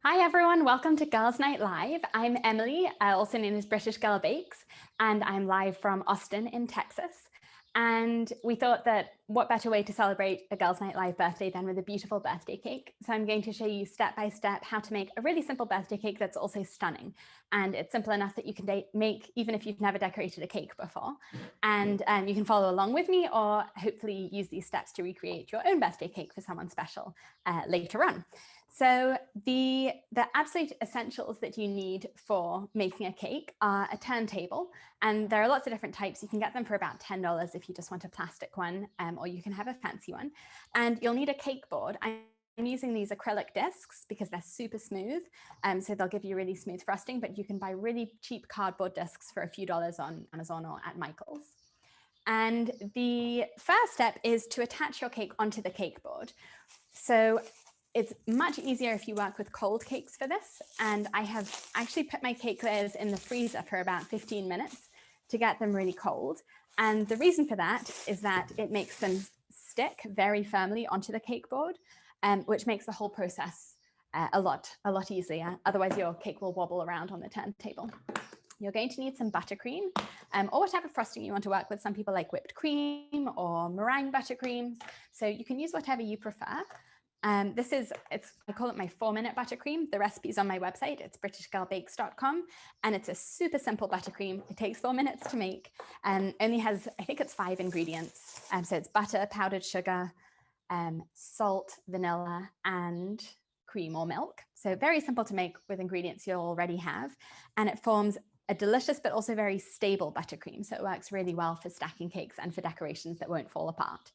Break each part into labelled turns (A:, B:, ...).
A: Hi everyone, welcome to Girls Night Live. I'm Emily, also known as British Girl Bakes, and I'm live from Austin in Texas. And we thought that what better way to celebrate a Girls Night Live birthday than with a beautiful birthday cake. So I'm going to show you step by step how to make a really simple birthday cake that's also stunning. And it's simple enough that you can make even if you've never decorated a cake before. And you can follow along with me or hopefully use these steps to recreate your own birthday cake for someone special later on. So the absolute essentials that you need for making a cake are a turntable, and there are lots of different types. You can get them for about $10 if you just want a plastic one, or you can have a fancy one. And you'll need a cake board. I'm using these acrylic discs because they're super smooth, so they'll give you really smooth frosting, but you can buy really cheap cardboard discs for a few dollars on Amazon or at Michael's. And the first step is to attach your cake onto the cake board. So it's much easier if you work with cold cakes for this. And I have actually put my cake layers in the freezer for about 15 minutes to get them really cold. And the reason for that is that it makes them stick very firmly onto the cake board, which makes the whole process a lot easier. Otherwise your cake will wobble around on the turntable. You're going to need some buttercream or whatever frosting you want to work with. Some people like whipped cream or meringue buttercreams. So you can use whatever you prefer. I call it my 4-minute buttercream. The recipe's on my website. It's britishgirlbakes.com. And it's a super simple buttercream. It takes 4 minutes to make and only has, I think it's 5 ingredients. So it's butter, powdered sugar, salt, vanilla, and cream or milk. So very simple to make with ingredients you'll already have. And it forms a delicious but also very stable buttercream. So it works really well for stacking cakes and for decorations that won't fall apart.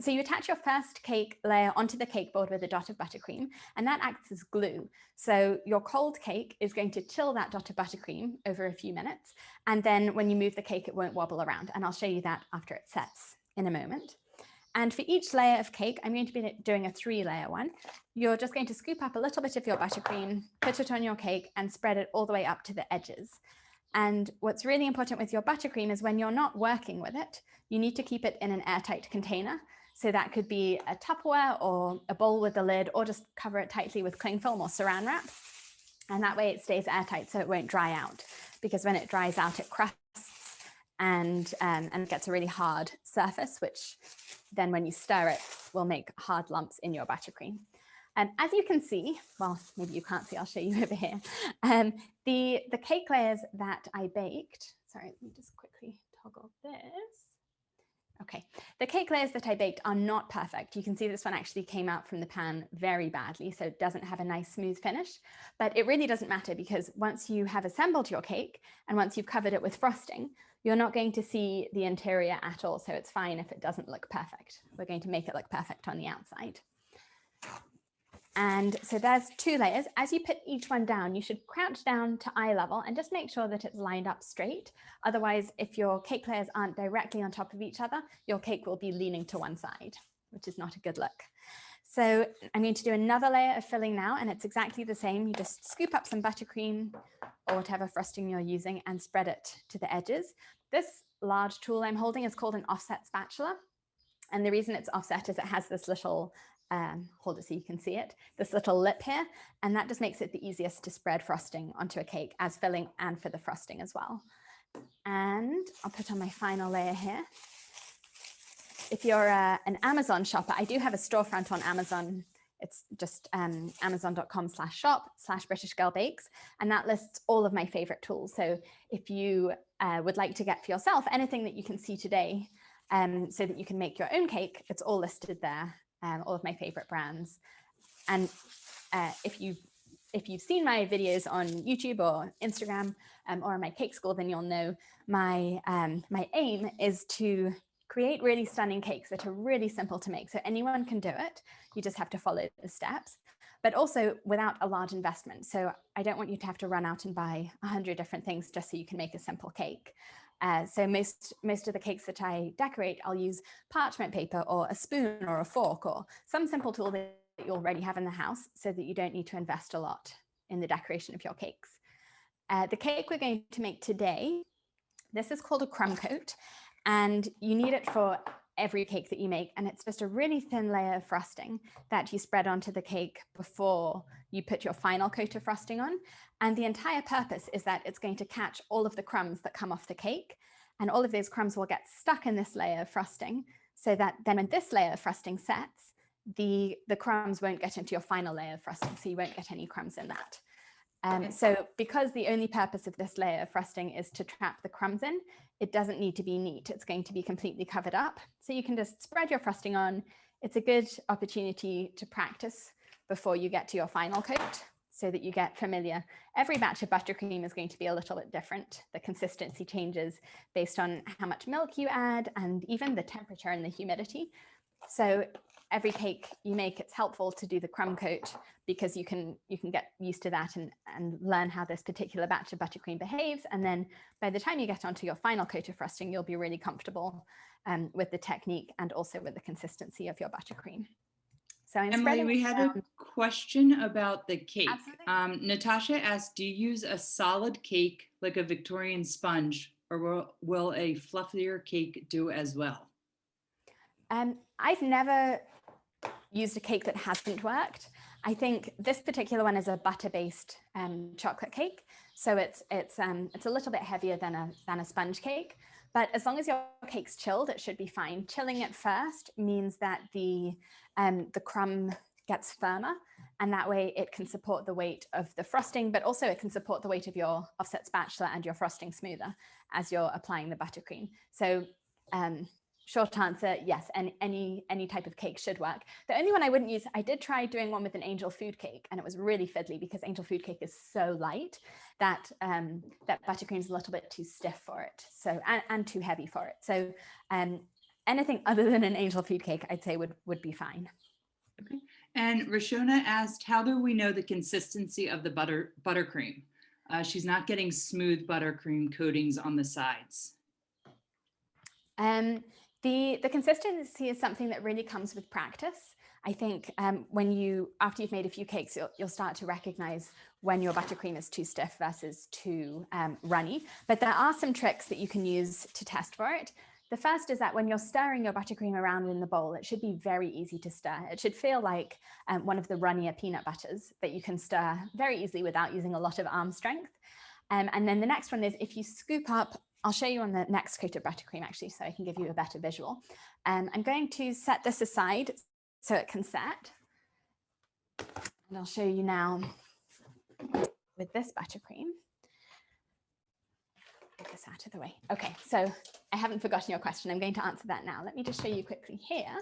A: So you attach your first cake layer onto the cake board with a dot of buttercream, and that acts as glue. So your cold cake is going to chill that dot of buttercream over a few minutes. And then when you move the cake, it won't wobble around. And I'll show you that after it sets in a moment. And for each layer of cake, I'm going to be doing a 3-layer one. You're just going to scoop up a little bit of your buttercream, put it on your cake, and spread it all the way up to the edges. And what's really important with your buttercream is when you're not working with it, you need to keep it in an airtight container. So that could be a Tupperware or a bowl with a lid, or just cover it tightly with cling film or saran wrap. And that way it stays airtight so it won't dry out, because when it dries out, it crusts and gets a really hard surface, which then when you stir it will make hard lumps in your buttercream. And as you can see, well, maybe you can't see, I'll show you over here. The cake layers that I baked, sorry, let me just quickly toggle this. Okay, the cake layers that I baked are not perfect. You can see this one actually came out from the pan very badly, so it doesn't have a nice smooth finish, but it really doesn't matter, because once you have assembled your cake and once you've covered it with frosting, you're not going to see the interior at all, so it's fine if it doesn't look perfect. We're going to make it look perfect on the outside. And so there's 2 layers. As you put each one down, you should crouch down to eye level and just make sure that it's lined up straight. Otherwise, if your cake layers aren't directly on top of each other, your cake will be leaning to one side, which is not a good look. So I'm going to do another layer of filling now, and it's exactly the same. You just scoop up some buttercream or whatever frosting you're using and spread it to the edges. This large tool I'm holding is called an offset spatula. And the reason it's offset is it has this little, hold it so you can see it, this little lip here, and that just makes it the easiest to spread frosting onto a cake as filling and for the frosting as well. And I'll put on my final layer here. If you're an Amazon shopper, I do have a storefront on Amazon. It's just amazon.com/shop/BritishGirlBakes, and that lists all of my favorite tools. So if you would like to get for yourself anything that you can see today, so that you can make your own cake, it's all listed there, all of my favorite brands. And if you've seen my videos on YouTube or Instagram or my cake school, then you'll know my aim is to create really stunning cakes that are really simple to make. So anyone can do it. You just have to follow the steps, but also without a large investment. So I don't want you to have to run out and buy 100 different things just so you can make a simple cake. So most of the cakes that I decorate, I'll use parchment paper or a spoon or a fork or some simple tool that you already have in the house, so that you don't need to invest a lot in the decoration of your cakes. The cake we're going to make today, this is called a crumb coat, and you need it for every cake that you make, and it's just a really thin layer of frosting that you spread onto the cake before you put your final coat of frosting on. And the entire purpose is that it's going to catch all of the crumbs that come off the cake, and all of those crumbs will get stuck in this layer of frosting, so that then when this layer of frosting sets, the crumbs won't get into your final layer of frosting, so you won't get any crumbs in that. So because the only purpose of this layer of frosting is to trap the crumbs in, it doesn't need to be neat. It's going to be completely covered up. So you can just spread your frosting on. It's a good opportunity to practice before you get to your final coat, so that you get familiar. Every batch of buttercream is going to be a little bit different. The consistency changes based on how much milk you add and even the temperature and the humidity. So every cake you make, it's helpful to do the crumb coat, because you can get used to that and learn how this particular batch of buttercream behaves. And then by the time you get onto your final coat of frosting, you'll be really comfortable with the technique and also with the consistency of your buttercream. So
B: Emily, we had a question about the cake. Natasha asked, do you use a solid cake like a Victorian sponge, or will a fluffier cake do as well?
A: I've never used a cake that hasn't worked. I think this particular one is a butter-based chocolate cake, so it's a little bit heavier than a sponge cake. But as long as your cake's chilled, it should be fine. Chilling it first means that the crumb gets firmer, and that way it can support the weight of the frosting, but also it can support the weight of your offset spatula and your frosting smoother as you're applying the buttercream. So short answer, yes, and any type of cake should work. The only one I wouldn't use, I did try doing one with an angel food cake, and it was really fiddly because angel food cake is so light that that buttercream is a little bit too stiff for it, so and too heavy for it. So anything other than an angel food cake, I'd say would be fine.
B: Okay. And Rashona asked, how do we know the consistency of the buttercream? She's not getting smooth buttercream coatings on the sides.
A: The consistency is something that really comes with practice. I think after you've made a few cakes, you'll start to recognize when your buttercream is too stiff versus too runny. But there are some tricks that you can use to test for it. The first is that when you're stirring your buttercream around in the bowl, it should be very easy to stir. It should feel like one of the runnier peanut butters that you can stir very easily without using a lot of arm strength. And then the next one is if you scoop up, I'll show you on the next coat of buttercream actually, so I can give you a better visual. I'm going to set this aside so it can set. And I'll show you now with this buttercream. Get this out of the way. Okay, so I haven't forgotten your question. I'm going to answer that now. Let me just show you quickly here.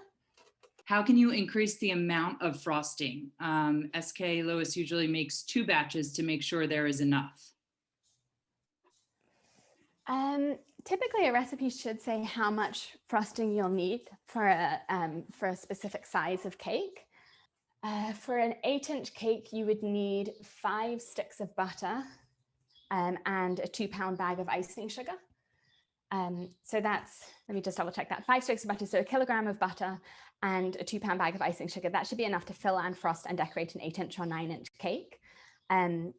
B: How can you increase the amount of frosting? SK Lois usually makes 2 batches to make sure there is enough.
A: Typically, a recipe should say how much frosting you'll need for a specific size of cake. For an 8-inch cake, you would need 5 sticks of butter and a 2-pound bag of icing sugar. So that's, let me just double check that, 5 sticks of butter, so 1 kilogram of butter and a 2-pound bag of icing sugar. That should be enough to fill and frost and decorate an 8-inch or 9-inch cake. And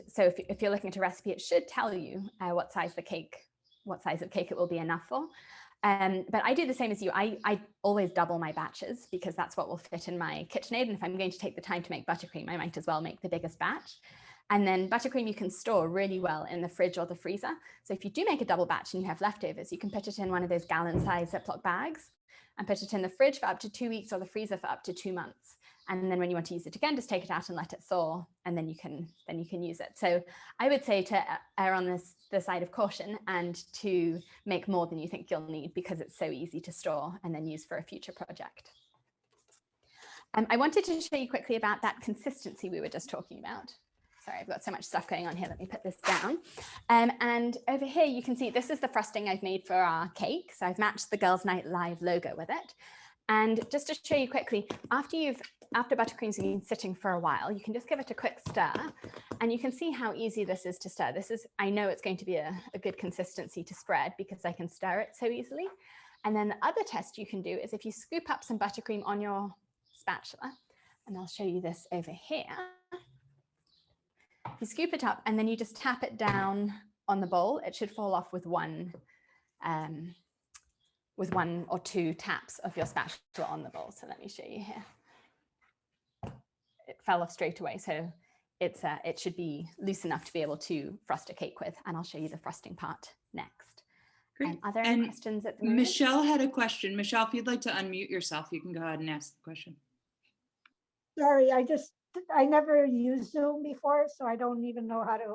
A: so if you're looking at a recipe, it should tell you what size of cake it will be enough for. But I do the same as you. I always double my batches because that's what will fit in my KitchenAid. And if I'm going to take the time to make buttercream, I might as well make the biggest batch. And then buttercream you can store really well in the fridge or the freezer. So if you do make a double batch and you have leftovers, you can put it in one of those gallon-sized Ziploc bags and put it in the fridge for up to 2 weeks or the freezer for up to 2 months. And then when you want to use it again, just take it out and let it thaw, and then you can use it. So I would say to err on the side of caution and to make more than you think you'll need, because it's so easy to store and then use for a future project. I wanted to show you quickly about that consistency we were just talking about. Sorry, I've got so much stuff going on here. Let me put this down. And over here, you can see this is the frosting I've made for our cake. So I've matched the Girls Night Live logo with it. And just to show you quickly, after buttercream's been sitting for a while, you can just give it a quick stir, and you can see how easy this is to stir. I know it's going to be a good consistency to spread because I can stir it so easily. And then the other test you can do is if you scoop up some buttercream on your spatula, and I'll show you this over here. You scoop it up and then you just tap it down on the bowl. It should fall off with one with 1 or 2 taps of your spatula on the bowl. So let me show you here. It fell off straight away, so it should be loose enough to be able to frost a cake with, and I'll show you the frosting part next.
B: Great.
A: Are there any questions at the moment?
B: Michelle had a question. Michelle, if you'd like to unmute yourself, you can go ahead and ask the question.
C: Sorry, I never used Zoom before, so I don't even know how to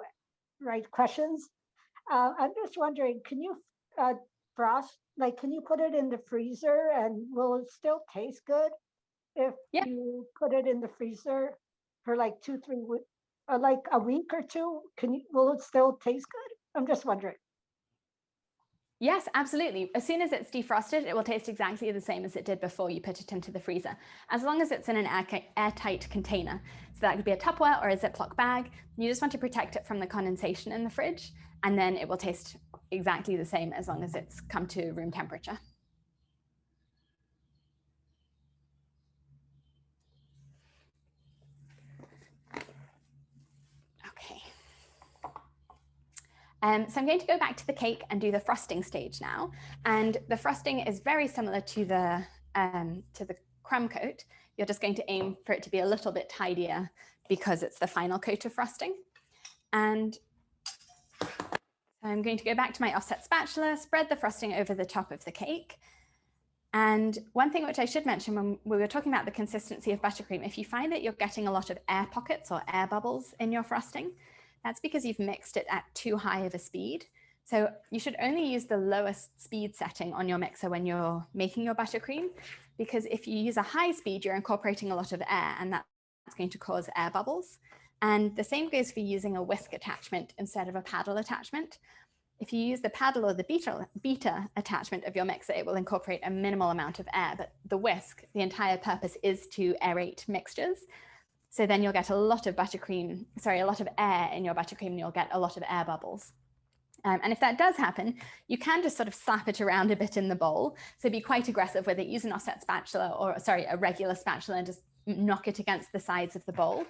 C: write questions. I'm just wondering, can you frost, like, can you put it in the freezer and will it still taste good if you put it in the freezer for like 2-3 weeks, or like a week or two? Will it still taste good? I'm just wondering.
A: Yes, absolutely. As soon as it's defrosted, it will taste exactly the same as it did before you put it into the freezer, as long as it's in an airtight container. So that could be a Tupperware or a Ziploc bag. You just want to protect it from the condensation in the fridge, and then it will taste exactly the same as long as it's come to room temperature. Okay. So I'm going to go back to the cake and do the frosting stage now. And the frosting is very similar to the crumb coat. You're just going to aim for it to be a little bit tidier because it's the final coat of frosting. And I'm going to go back to my offset spatula, spread the frosting over the top of the cake. And one thing which I should mention when we were talking about the consistency of buttercream, if you find that you're getting a lot of air pockets or air bubbles in your frosting, that's because you've mixed it at too high of a speed. So you should only use the lowest speed setting on your mixer when you're making your buttercream, because if you use a high speed, you're incorporating a lot of air, and that's going to cause air bubbles. And the same goes for using a whisk attachment instead of a paddle attachment. If you use the paddle or the beater attachment of your mixer, it will incorporate a minimal amount of air, but the whisk, the entire purpose is to aerate mixtures. So then you'll get a lot of a lot of air in your buttercream, and you'll get a lot of air bubbles. And if that does happen, you can just sort of slap it around a bit in the bowl. So be quite aggressive with it. Use an offset spatula or, a regular spatula, and just knock it against the sides of the bowl.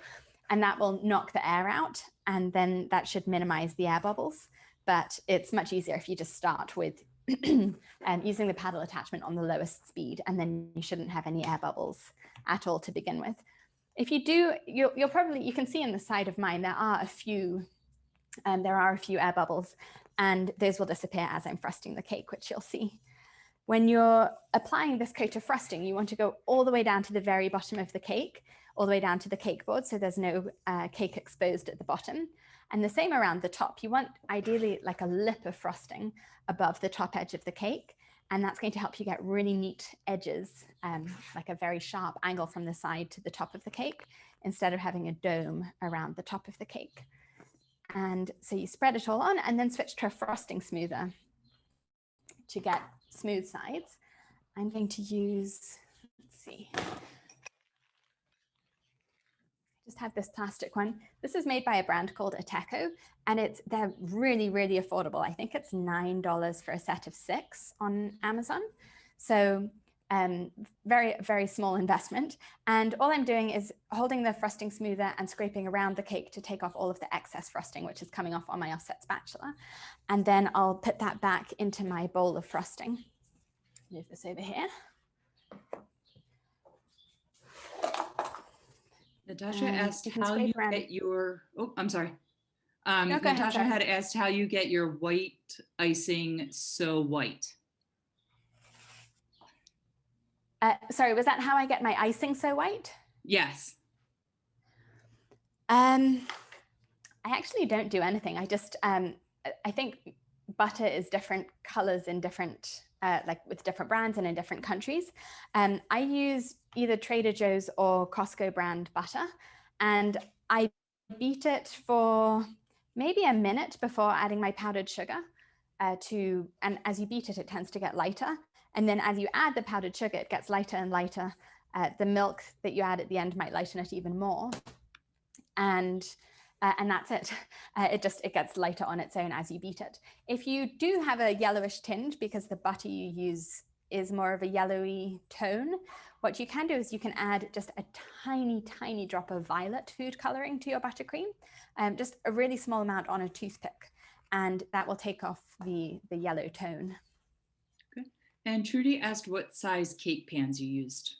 A: And that will knock the air out. And then that should minimize the air bubbles. But it's much easier if you just start with using the paddle attachment on the lowest speed, and then you shouldn't have any air bubbles at all to begin with. If you do, you can see in the side of mine, there are a few air bubbles, and those will disappear as I'm frosting the cake, which you'll see. When you're applying this coat of frosting, you want to go all the way down to the very bottom of the cake, all the way down to the cake board, so there's no cake exposed at the bottom. And the same around the top. You want ideally like a lip of frosting above the top edge of the cake. And that's going to help you get really neat edges, like a very sharp angle from the side to the top of the cake, instead of having a dome around the top of the cake. And so you spread it all on and then switch to a frosting smoother to get smooth sides. I'm going to use, let's see, just have this plastic one. This is made by a brand called Ateco, and they're really, really affordable. I think it's $9 for a set of 6 on Amazon. So very, very small investment. And all I'm doing is holding the frosting smoother and scraping around the cake to take off all of the excess frosting, which is coming off on my offset spatula. And then I'll put that back into my bowl of frosting. Move this over here.
B: Natasha asked how you get your, I'm sorry. Natasha had asked how you get your white icing so white.
A: Sorry, was that how I get my icing so white?
B: Yes.
A: I actually don't do anything. I just, I think butter is different colors in different, like with different brands and in different countries. I use either Trader Joe's or Costco brand butter, and I beat it for maybe a minute before adding my powdered sugar and as you beat it, it tends to get lighter. And then as you add the powdered sugar, it gets lighter and lighter. The milk that you add at the end might lighten it even more. And that's it. It gets lighter on its own as you beat it. If you do have a yellowish tinge, because the butter you use is more of a yellowy tone, what you can do is you can add just a tiny, tiny drop of violet food coloring to your buttercream, just a really small amount on a toothpick, and that will take off the yellow tone.
B: Okay. And Trudy asked what size cake pans you used.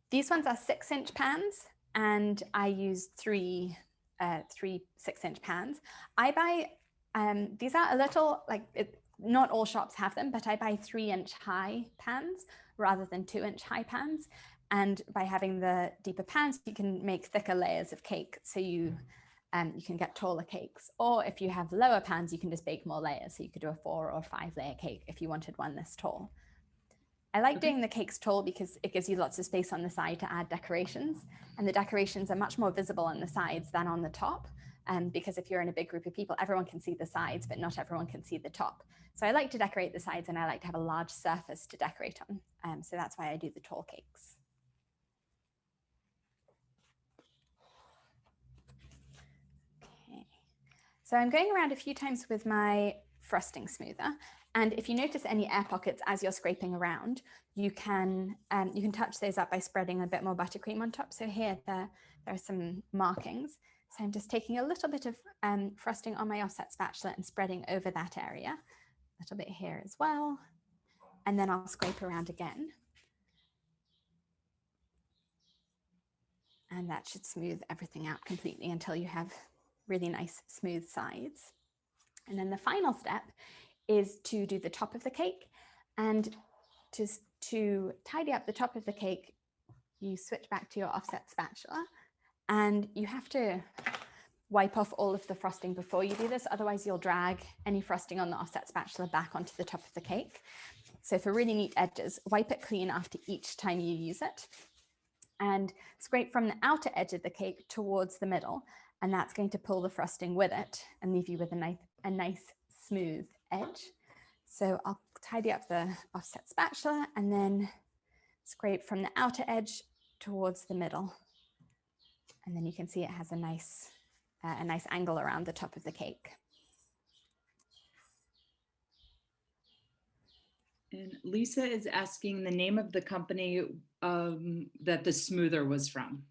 A: These ones are 6-inch pans, and I use three 6-inch pans. I buy, these are a little, not all shops have them, but I buy 3-inch high pans rather than 2-inch high pans. And by having the deeper pans, you can make thicker layers of cake. So you can get taller cakes. Or if you have lower pans, you can just bake more layers. So you could do a 4 or 5 layer cake if you wanted one this tall. I like doing the cakes tall because it gives you lots of space on the side to add decorations. And the decorations are much more visible on the sides than on the top. Because if you're in a big group of people, everyone can see the sides, but not everyone can see the top. So I like to decorate the sides, and I like to have a large surface to decorate on. So that's why I do the tall cakes. Okay. So I'm going around a few times with my frosting smoother. And if you notice any air pockets as you're scraping around, you can touch those up by spreading a bit more buttercream on top. So here there are some markings. So I'm just taking a little bit of frosting on my offset spatula and spreading over that area. A little bit here as well. And then I'll scrape around again. And that should smooth everything out completely until you have really nice smooth sides. And then the final step is to do the top of the cake. And to tidy up the top of the cake, you switch back to your offset spatula, and you have to wipe off all of the frosting before you do this. Otherwise you'll drag any frosting on the offset spatula back onto the top of the cake. So for really neat edges, wipe it clean after each time you use it, and scrape from the outer edge of the cake towards the middle. And that's going to pull the frosting with it and leave you with a nice smooth edge. So I'll tidy up the offset spatula and then scrape from the outer edge towards the middle. And then you can see it has a nice angle around the top of the cake.
B: And Lisa is asking the name of the company that the smoother was from.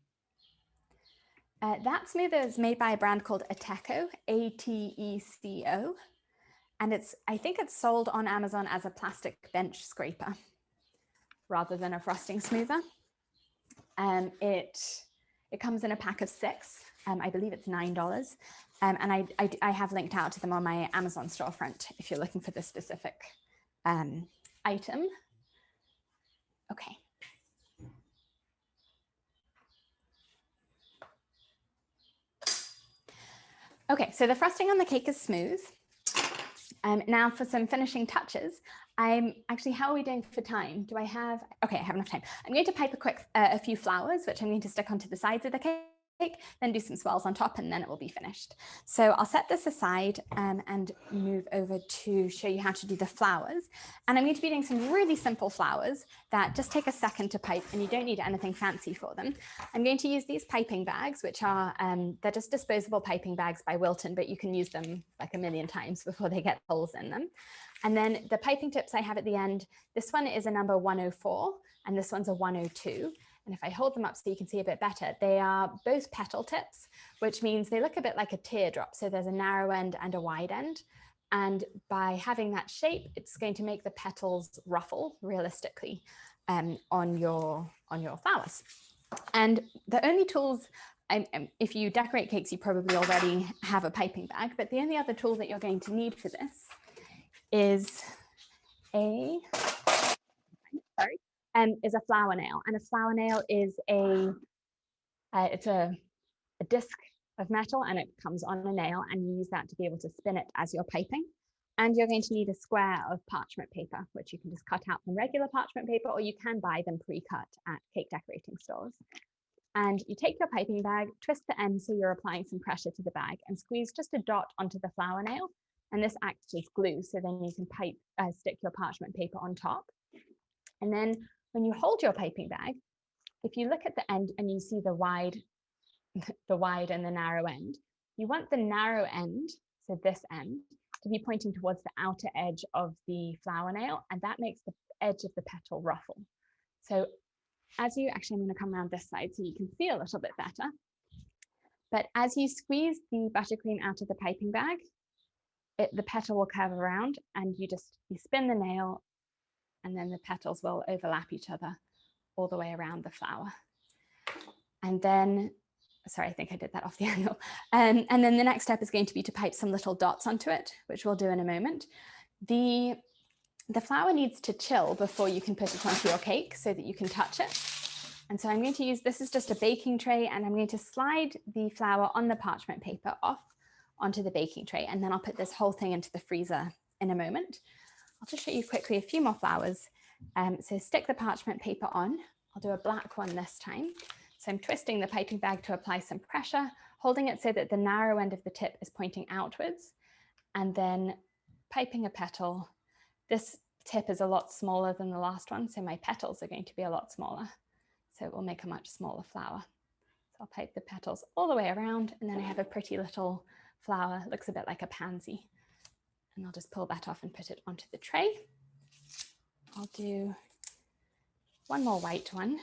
A: That smoother is made by a brand called Ateco, A-T-E-C-O. And I think it's sold on Amazon as a plastic bench scraper rather than a frosting smoother. It comes in a pack of 6. I believe it's $9. And I have linked out to them on my Amazon storefront if you're looking for this specific item. Okay. Okay, so the frosting on the cake is smooth. Now for some finishing touches, how are we doing for time? Okay, I have enough time. I'm going to pipe a few flowers, which I'm going to stick onto the sides of the cake, then do some swirls on top, and then it will be finished. So I'll set this aside and move over to show you how to do the flowers. And I'm going to be doing some really simple flowers that just take a second to pipe, and you don't need anything fancy for them. I'm going to use these piping bags, which are, they're just disposable piping bags by Wilton, but you can use them like a million times before they get holes in them. And then the piping tips I have at the end, this one is a number 104, and this one's a 102. And if I hold them up so you can see a bit better, they are both petal tips, which means they look a bit like a teardrop. So there's a narrow end and a wide end. And by having that shape, it's going to make the petals ruffle realistically on your flowers. And the only tools, if you decorate cakes, you probably already have a piping bag, but the only other tool that you're going to need for this is a flower nail. And a flower nail is it's a disc of metal, and it comes on a nail, and you use that to be able to spin it as you're piping. And you're going to need a square of parchment paper, which you can just cut out from regular parchment paper, or you can buy them pre-cut at cake decorating stores. And you take your piping bag, twist the end so you're applying some pressure to the bag, and squeeze just a dot onto the flower nail. And this acts as glue, so then you can stick your parchment paper on top. And then when you hold your piping bag, if you look at the end and you see the wide and the narrow end, you want the narrow end, so this end, to be pointing towards the outer edge of the flower nail, and that makes the edge of the petal ruffle. So I'm going to come around this side so you can see a little bit better. But as you squeeze the buttercream out of the piping bag, the petal will curve around, and you spin the nail and then the petals will overlap each other all the way around the flower. And then, sorry, I think I did that off the angle. And then the next step is going to be to pipe some little dots onto it, which we'll do in a moment. The flour needs to chill before you can put it onto your cake so that you can touch it. And so I'm going to use, this is just a baking tray, and I'm going to slide the flour on the parchment paper off onto the baking tray, and then I'll put this whole thing into the freezer in a moment. I'll just show you quickly a few more flowers. So stick the parchment paper on. I'll do a black one this time. So I'm twisting the piping bag to apply some pressure, holding it so that the narrow end of the tip is pointing outwards, and then piping a petal. This tip is a lot smaller than the last one, so my petals are going to be a lot smaller. So it will make a much smaller flower. So I'll pipe the petals all the way around, and then I have a pretty little flower. It looks a bit like a pansy. And I'll just pull that off and put it onto the tray. I'll do one more white one.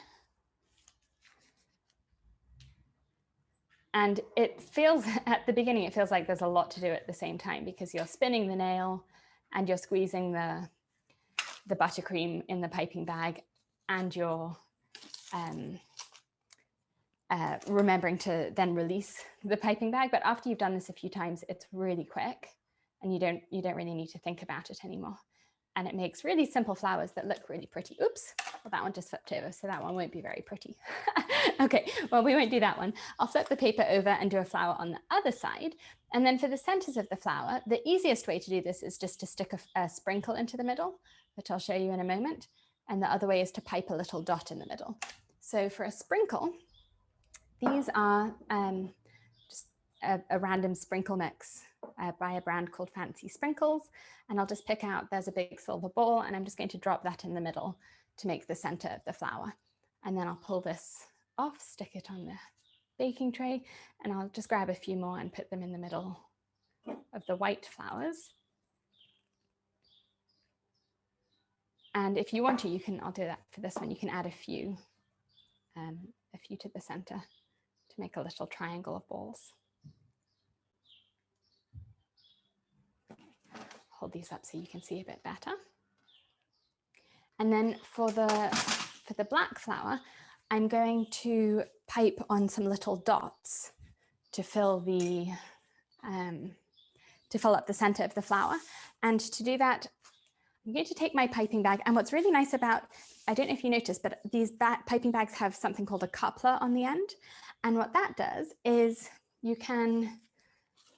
A: And it feels, at the beginning, it feels like there's a lot to do at the same time, because you're spinning the nail and you're squeezing the buttercream in the piping bag, and you're remembering to then release the piping bag. But after you've done this a few times, it's really quick, and you don't really need to think about it anymore. And it makes really simple flowers that look really pretty. Oops, well, that one just flipped over, so that one won't be very pretty. Okay, well, we won't do that one. I'll flip the paper over and do a flower on the other side. And then for the centers of the flower, the easiest way to do this is just to stick a sprinkle into the middle, which I'll show you in a moment. And the other way is to pipe a little dot in the middle. So for a sprinkle, these are just a random sprinkle mix by a brand called Fancy Sprinkles. And I'll just pick out, there's a big silver ball, and I'm just going to drop that in the middle to make the center of the flower. And then I'll pull this off, stick it on the baking tray, and I'll just grab a few more and put them in the middle of the white flowers. And if you want to, you can, I'll do that for this one, you can add a few to the center to make a little triangle of balls. Hold these up so you can see a bit better. And then for the black flower, I'm going to pipe on some little dots to fill up the center of the flower. And to do that, I'm going to take my piping bag. And what's really nice about, I don't know if you noticed, but these piping bags have something called a coupler on the end. And what that does is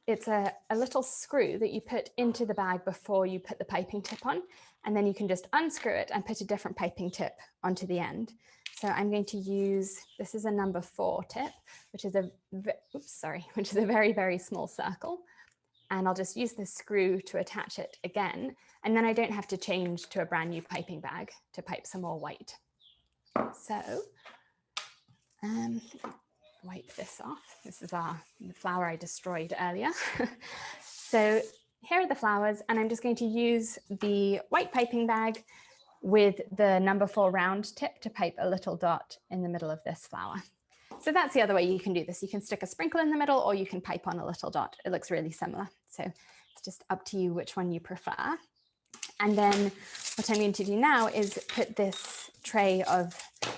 A: it's a little screw that you put into the bag before you put the piping tip on, and then you can just unscrew it and put a different piping tip onto the end. So I'm going to use, this is a number 4 tip, which is a very, very small circle. And I'll just use this screw to attach it again. And then I don't have to change to a brand new piping bag to pipe some more white. So, wipe this off. This is the flower I destroyed earlier. So here are the flowers, and I'm just going to use the white piping bag with the number 4 round tip to pipe a little dot in the middle of this flower. So that's the other way you can do this. You can stick a sprinkle in the middle, or you can pipe on a little dot. It looks really similar. So it's just up to you which one you prefer. And then what I'm going to do now is put this tray of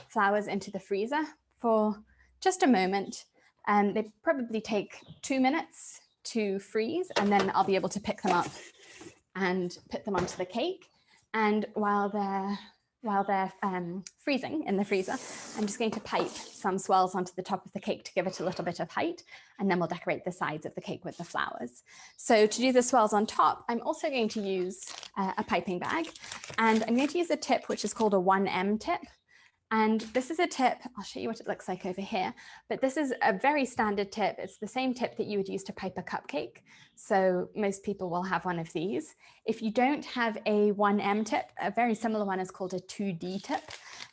A: flowers into the freezer for just a moment. They probably take 2 minutes to freeze, and then I'll be able to pick them up and put them onto the cake. And while they're freezing in the freezer, I'm just going to pipe some swells onto the top of the cake to give it a little bit of height, and then we'll decorate the sides of the cake with the flowers. So to do the swells on top, I'm also going to use a piping bag, and I'm going to use a tip which is called a 1M tip. And this is a tip, I'll show you what it looks like over here, but this is a very standard tip. It's the same tip that you would use to pipe a cupcake. So most people will have one of these. If you don't have a 1M tip, a very similar one is called a 2D tip,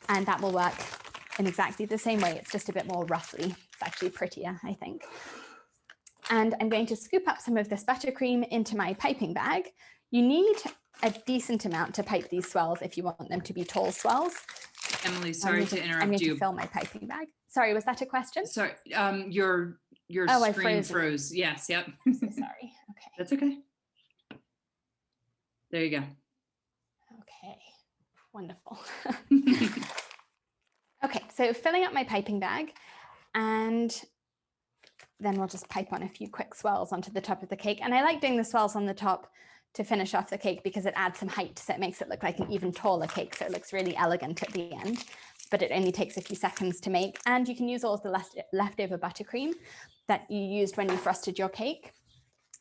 A: and that will work in exactly the same way. It's just a bit more roughly. It's actually prettier, I think. And I'm going to scoop up some of this buttercream into my piping bag. You need a decent amount to pipe these swells if you want them to be tall swells.
B: Emily, sorry to interrupt you.
A: I'm going to fill my piping bag. Sorry, was that a question?
B: Sorry, your screen froze. Yes, yep.
A: I'm so sorry. Okay.
B: That's okay. There you go.
A: Okay. Wonderful. Okay, so filling up my piping bag, and then we'll just pipe on a few quick swirls onto the top of the cake. And I like doing the swirls on the top to finish off the cake because it adds some height, so it makes it look like an even taller cake, so it looks really elegant at the end, but it only takes a few seconds to make. And you can use all of the leftover buttercream that you used when you frosted your cake,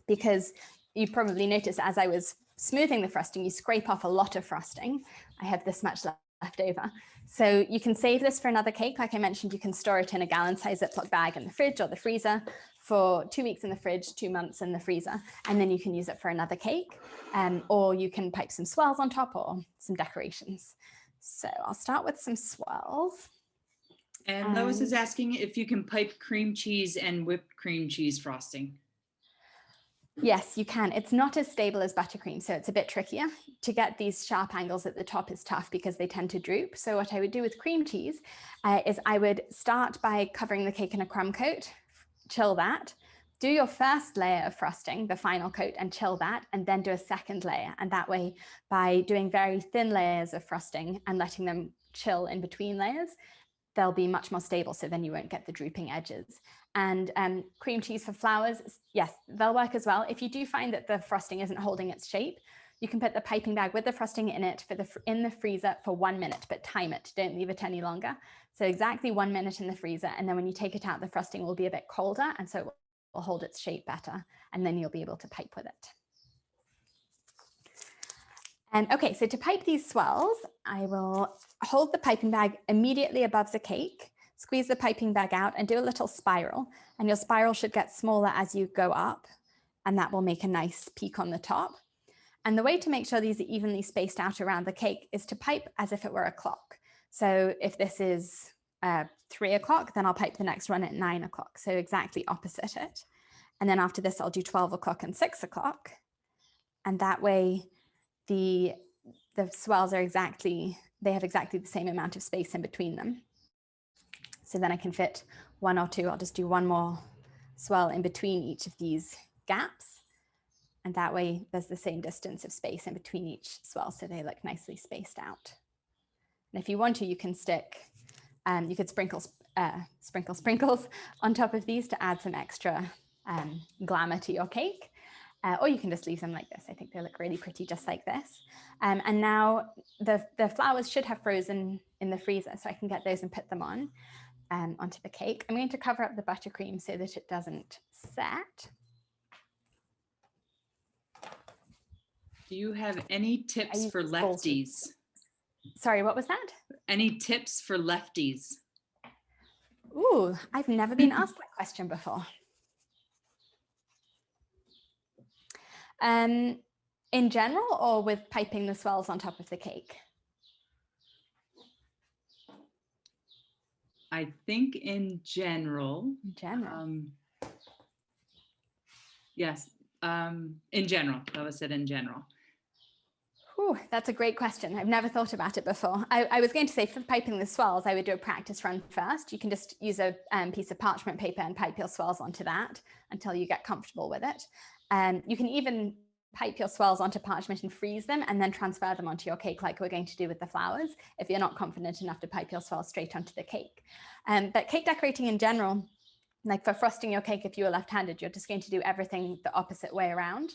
A: because you probably noticed as I was smoothing the frosting, you scrape off a lot of frosting. I have this much left over. So you can save this for another cake. Like I mentioned, you can store it in a gallon-sized Ziploc bag in the fridge or the freezer for 2 weeks in the fridge, 2 months in the freezer, and then you can use it for another cake, or you can pipe some swirls on top or some decorations. So I'll start with some swirls.
B: And Lois is asking if you can pipe cream cheese and whipped cream cheese frosting.
A: Yes, you can. It's not as stable as buttercream, so it's a bit trickier. To get these sharp angles at the top is tough because they tend to droop. So what I would do with cream cheese is I would start by covering the cake in a crumb coat, chill that, do your first layer of frosting, the final coat, and chill that, and then do a second layer. And that way, by doing very thin layers of frosting and letting them chill in between layers, they'll be much more stable, so then you won't get the drooping edges. And cream cheese for flowers, yes, they'll work as well. If you do find that the frosting isn't holding its shape, you can put the piping bag with the frosting in it in the freezer for 1 minute, but time it, don't leave it any longer. So exactly 1 minute in the freezer, and then when you take it out, the frosting will be a bit colder, and so it will hold its shape better, and then you'll be able to pipe with it. Okay, so to pipe these swells, I will hold the piping bag immediately above the cake, squeeze the piping bag out and do a little spiral, and your spiral should get smaller as you go up, and that will make a nice peak on the top. And the way to make sure these are evenly spaced out around the cake is to pipe as if it were a clock. So if this is 3 o'clock, then I'll pipe the next one at 9 o'clock. So exactly opposite it. And then after this, I'll do 12 o'clock and 6 o'clock. And that way the swells are they have exactly the same amount of space in between them. So then I can fit 1 or 2. I'll just do one more swell in between each of these gaps. And that way there's the same distance of space in between each swell, so they look nicely spaced out. And if you want to, you can you could sprinkle sprinkles on top of these to add some extra glamour to your cake. Or you can just leave them like this. I think they look really pretty just like this. And now the flowers should have frozen in the freezer, so I can get those and put them on onto the cake. I'm going to cover up the buttercream so that it doesn't set.
B: Do you have any tips for lefties?
A: Sorry, what was that?
B: Any tips for lefties?
A: Ooh, I've never been asked that question before. In general, or with piping the swells on top of the cake?
B: I think in general.
A: In general.
B: Yes, in general. That was it in general.
A: Ooh, that's a great question. I've never thought about it before. I was going to say for piping the swells, I would do a practice run first. You can just use a piece of parchment paper and pipe your swells onto that until you get comfortable with it. You can even pipe your swells onto parchment and freeze them and then transfer them onto your cake like we're going to do with the flowers if you're not confident enough to pipe your swells straight onto the cake. But cake decorating in general, like for frosting your cake, if you were left-handed, you're just going to do everything the opposite way around.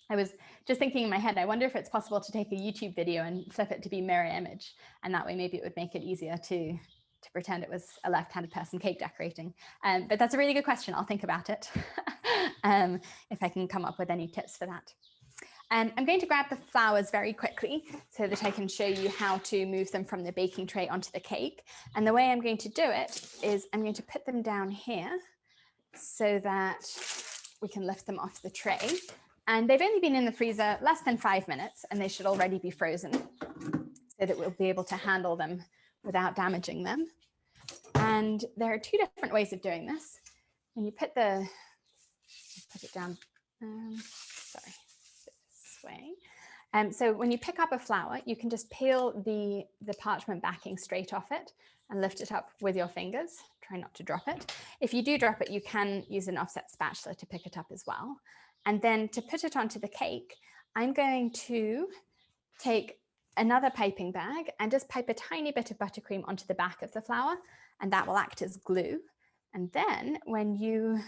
A: I was just thinking in my head, I wonder if it's possible to take a YouTube video and flip it to be mirror image. And that way, maybe it would make it easier to pretend it was a left-handed person cake decorating. But that's a really good question. I'll think about it if I can come up with any tips for that. I'm going to grab the flowers very quickly so that I can show you how to move them from the baking tray onto the cake. And the way I'm going to do it is I'm going to put them down here so that we can lift them off the tray. And they've only been in the freezer less than 5 minutes, and they should already be frozen so that we'll be able to handle them without damaging them. And there are 2 different ways of doing this. When you put it down, sorry, this way. So when you pick up a flower, you can just peel the parchment backing straight off it and lift it up with your fingers. Try not to drop it. If you do drop it, you can use an offset spatula to pick it up as well. And then to put it onto the cake, I'm going to take another piping bag and just pipe a tiny bit of buttercream onto the back of the flour, and that will act as glue. And then when you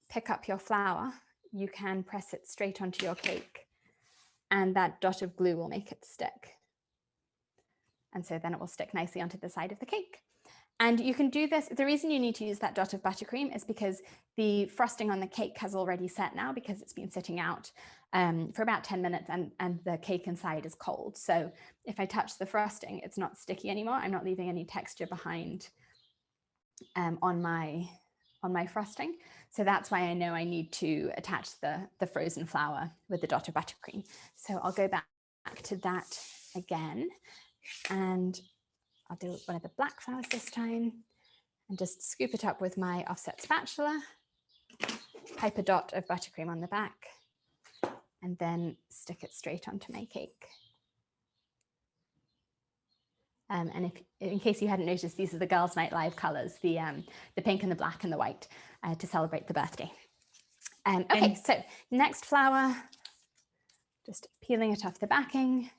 A: pick up your flour, you can press it straight onto your cake, and that dot of glue will make it stick. And so then it will stick nicely onto the side of the cake. And you can do this. The reason you need to use that dot of buttercream is because the frosting on the cake has already set now, because it's been sitting out for about 10 minutes and the cake inside is cold. So if I touch the frosting, it's not sticky anymore. I'm not leaving any texture behind on my frosting. So that's why I know I need to attach the frozen flour with the dot of buttercream. So I'll go back to that again, and I'll do one of the black flours this time and just scoop it up with my offset spatula, pipe a dot of buttercream on the back, and then stick it straight onto my cake. And in case you hadn't noticed, these are the Girls' Night Live colors, the pink and the black and the white, to celebrate the birthday. Okay, so next flour, just peeling it off the backing.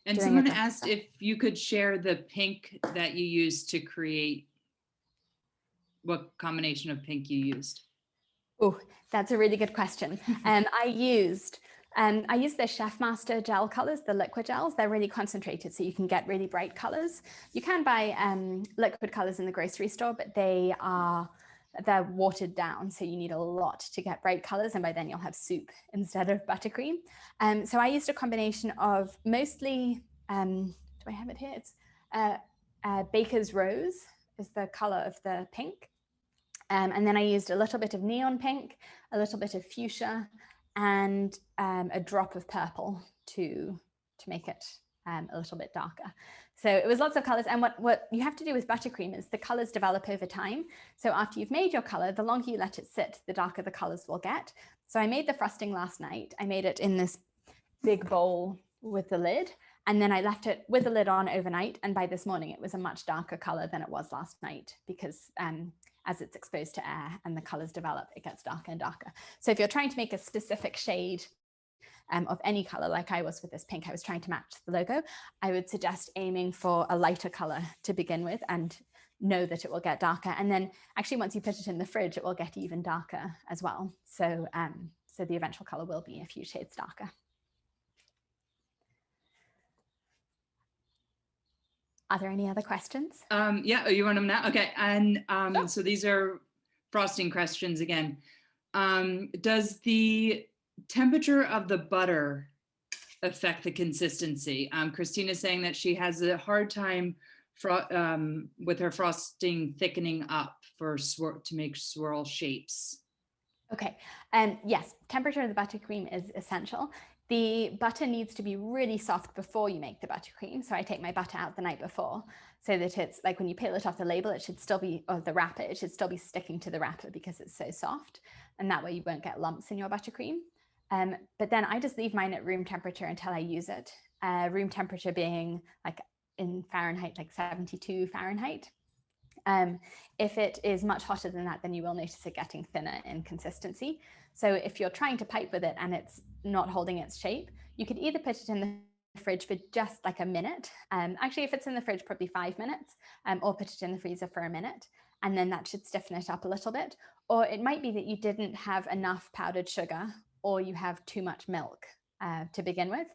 B: And someone asked if you could share the pink that you used to create, what combination of pink you used.
A: Oh, that's a really good question. I used the Chef Master gel colors, the liquid gels. They're really concentrated, so you can get really bright colors. You can buy liquid colors in the grocery store, but they're watered down, so you need a lot to get bright colors, and by then you'll have soup instead of buttercream. So I used a combination of mostly, do I have it here? It's Baker's Rose is the color of the pink. And then I used a little bit of neon pink, a little bit of fuchsia, and a drop of purple to make it a little bit darker. So it was lots of colors. And what you have to do with buttercream is the colors develop over time. So after you've made your color, the longer you let it sit, the darker the colors will get. So I made the frosting last night. I made it in this big bowl with the lid, and then I left it with the lid on overnight. And by this morning, it was a much darker color than it was last night, because as it's exposed to air and the colors develop, it gets darker and darker. So if you're trying to make a specific shade of any color, like I was with this pink, I was trying to match the logo, I would suggest aiming for a lighter color to begin with and know that it will get darker. And then actually, once you put it in the fridge, it will get even darker as well. So, so the eventual color will be a few shades darker. Are there any other questions?
B: Yeah, you want them now? Okay, and
A: Sure.
B: So these are frosting questions again. Does the temperature of the butter affect the consistency? Christina's saying that she has a hard time with her frosting thickening up to make swirl shapes.
A: Okay, yes, temperature of the buttercream is essential. The butter needs to be really soft before you make the buttercream. So I take my butter out the night before, so that it's like when you peel it off the label, it should still be, or the wrapper, it should still be sticking to the wrapper because it's so soft. And that way you won't get lumps in your buttercream. But then I just leave mine at room temperature until I use it. Room temperature being like in Fahrenheit, like 72 Fahrenheit. If it is much hotter than that, then you will notice it getting thinner in consistency. So if you're trying to pipe with it and it's not holding its shape, you could either put it in the fridge for just like a minute. Actually, if it's in the fridge, probably 5 minutes, or put it in the freezer for a minute, and then that should stiffen it up a little bit. Or it might be that you didn't have enough powdered sugar, or you have too much milk to begin with.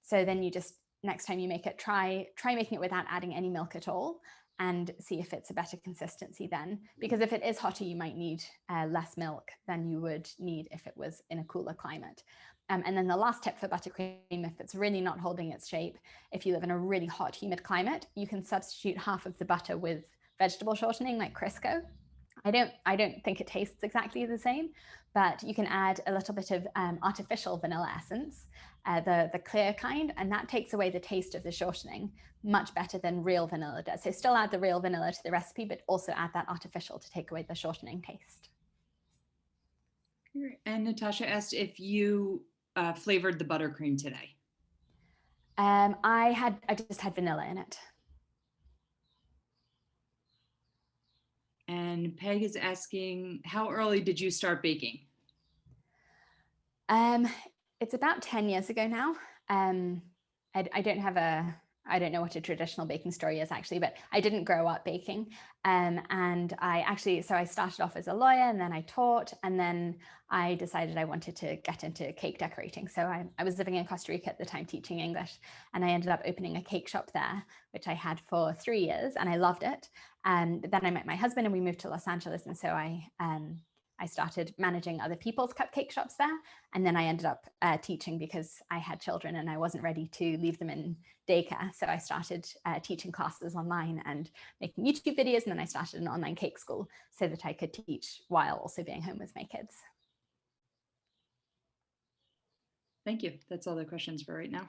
A: So then you just, next time you make it, try making it without adding any milk at all, and see if it's a better consistency then. Because if it is hotter, you might need less milk than you would need if it was in a cooler climate. And then the last tip for buttercream, if it's really not holding its shape, if you live in a really hot, humid climate, you can substitute half of the butter with vegetable shortening like Crisco. I don't think it tastes exactly the same, but you can add a little bit of artificial vanilla essence, the clear kind, and that takes away the taste of the shortening much better than real vanilla does. So still add the real vanilla to the recipe, but also add that artificial to take away the shortening taste.
B: And Natasha asked if you flavored the buttercream today.
A: I just had vanilla in it.
B: And Peg is asking, how early did you start baking?
A: It's about 10 years ago now. I don't have I don't know what a traditional baking story is actually, but I didn't grow up baking. And so I started off as a lawyer, and then I taught, and then I decided I wanted to get into cake decorating. So I was living in Costa Rica at the time teaching English, and I ended up opening a cake shop there, which I had for 3 years, and I loved it. But then I met my husband and we moved to Los Angeles. And so I started managing other people's cupcake shops there. And then I ended up teaching because I had children and I wasn't ready to leave them in daycare. So I started teaching classes online and making YouTube videos. And then I started an online cake school so that I could teach while also being home with my kids.
B: Thank you. That's all the questions for right now.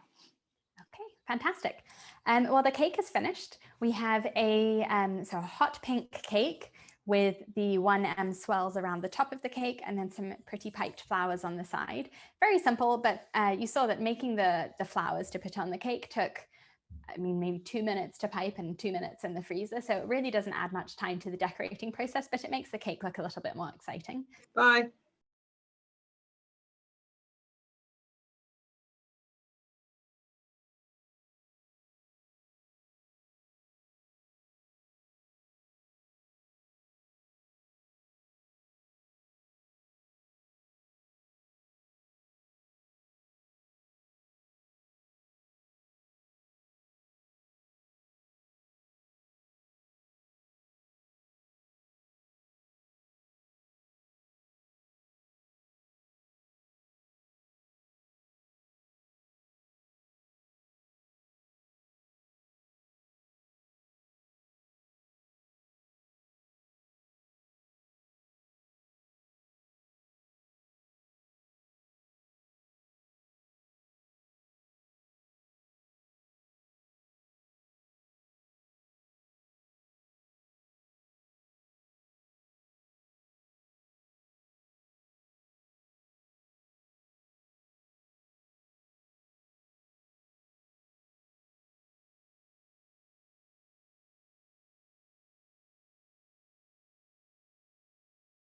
A: Okay, fantastic. Well, the cake is finished. We have a hot pink cake with the 1M swells around the top of the cake and then some pretty piped flowers on the side. Very simple, but you saw that making the flowers to put on the cake took, maybe 2 minutes to pipe and 2 minutes in the freezer. So it really doesn't add much time to the decorating process, but it makes the cake look a little bit more exciting.
D: Bye.